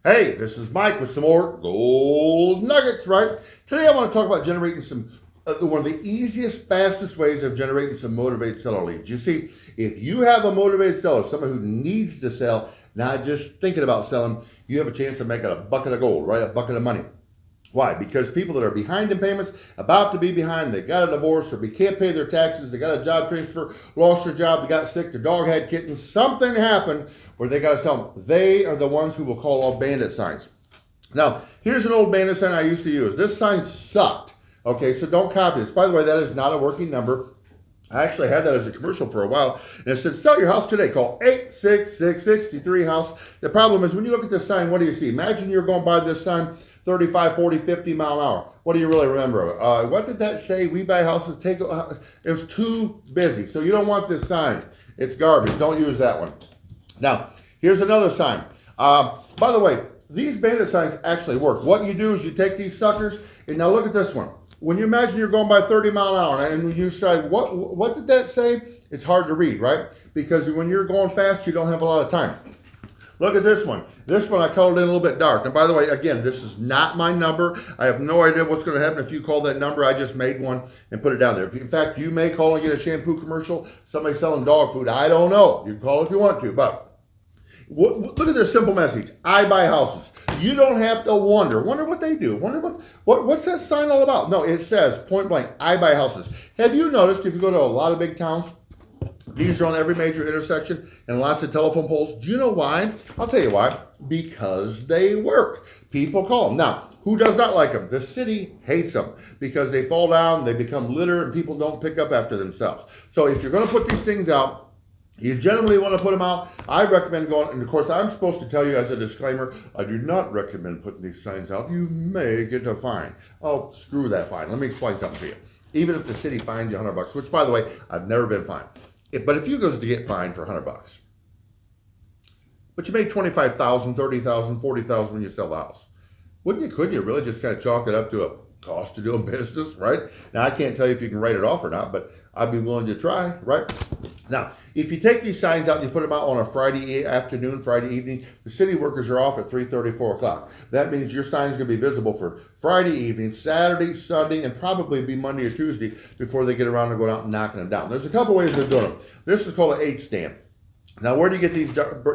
Hey, this is Mike with some more gold nuggets, right? Today I want to talk about generating some, one of the easiest, fastest ways of generating some motivated seller leads. You see, if you have a motivated seller, someone who needs to sell, not just thinking about selling, you have a chance of making a bucket of gold, right? A bucket of money. Why? Because people that are behind in payments, about to be behind, they got a divorce or can't pay their taxes, they got a job transfer, lost their job, they got sick, their dog had kittens, something happened where they got to sell them. They are the ones who will call off bandit signs. Now, here's an old bandit sign I used to use. This sign sucked. Okay, so don't copy this. By the way, that is not a working number. I actually had that as a commercial for a while, and it said, sell your house today. Call 866-63-HOUSE. The problem is when you look at this sign, what do you see? Imagine you're going by this sign 35, 40, 50 mile an hour. What do you really remember? What did that say? We buy houses, it was too busy. So you don't want this sign. It's garbage. Don't use that one. Now, here's another sign. By the way, these bandit signs actually work. What you do is you take these suckers, and now look at this one. When you imagine you're going by 30 mile an hour and you say, what did that say? It's hard to read, right? Because when you're going fast, you don't have a lot of time. Look at this one. This one I colored in a little bit dark. And by the way, again, this is not my number. I have no idea what's going to happen if you call that number. I just made one and put it down there. In fact, you may call and get a shampoo commercial. Somebody selling dog food. I don't know. You can call if you want to, but look at this simple message. I buy houses. You don't have to wonder what they do. Wonder what's that sign all about? No, it says point blank, I buy houses. Have you noticed if you go to a lot of big towns, these are on every major intersection and lots of telephone poles. Do you know why? I'll tell you why. Because they work. People call them. Now, who does not like them? The city hates them because they fall down, they become litter, and people don't pick up after themselves. So if you're going to put these things out, you generally want to put them out. I recommend going, and of course, I'm supposed to tell you as a disclaimer, I do not recommend putting these signs out. You may get a fine. Oh, screw that fine. Let me explain something to you. Even if the city fines you $100, which by the way, I've never been fined. But if you go to get fined for $100, but you made $25,000, $30,000, $40,000 when you sell the house, couldn't you really just kind of chalk it up to a cost of doing business, right? Now, I can't tell you if you can write it off or not, but I'd be willing to try, right? Now, if you take these signs out and you put them out on a Friday afternoon, Friday evening, the city workers are off at 3:30, 4 o'clock. That means your sign's going to be visible for Friday evening, Saturday, Sunday, and probably be Monday or Tuesday before they get around to going out and knocking them down. There's a couple ways of doing them. This is called an 8-stand. Now, where do you get these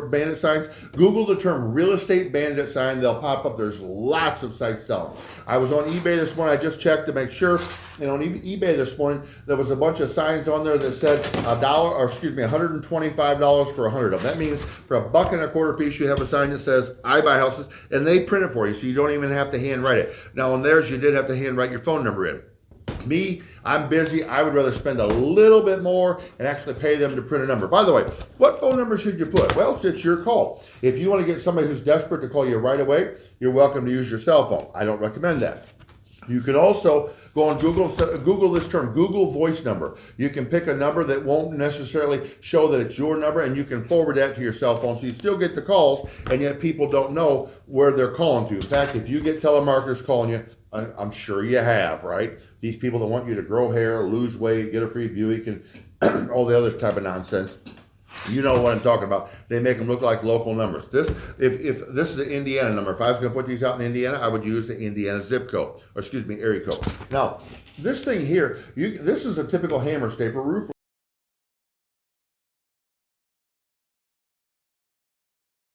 bandit signs? Google the term real estate bandit sign. They'll pop up. There's lots of sites selling. I was on eBay this morning. I just checked to make sure. And on eBay this morning, there was a bunch of signs on there that said $125 for 100 of them. That means for $1.25 piece, you have a sign that says, I buy houses, and they print it for you, so you don't even have to handwrite it. Now, on theirs, you did have to handwrite your phone number in. Me, I'm busy. I would rather spend a little bit more and actually pay them to print a number. By the way, what phone number should you put? Well, it's your call. If you want to get somebody who's desperate to call you right away, you're welcome to use your cell phone. I don't recommend that. You can also go on Google this term, Google voice number. You can pick a number that won't necessarily show that it's your number, and you can forward that to your cell phone so you still get the calls, and yet people don't know where they're calling to. In fact, if you get telemarketers calling you, I'm sure you have, right? These people that want you to grow hair, lose weight, get a free Buick, and all the other type of nonsense. You know what I'm talking about. They make them look like local numbers. If this is an Indiana number, if I was going to put these out in Indiana, I would use the Indiana zip code, or area code. Now, this thing here, this is a typical hammer stapler roof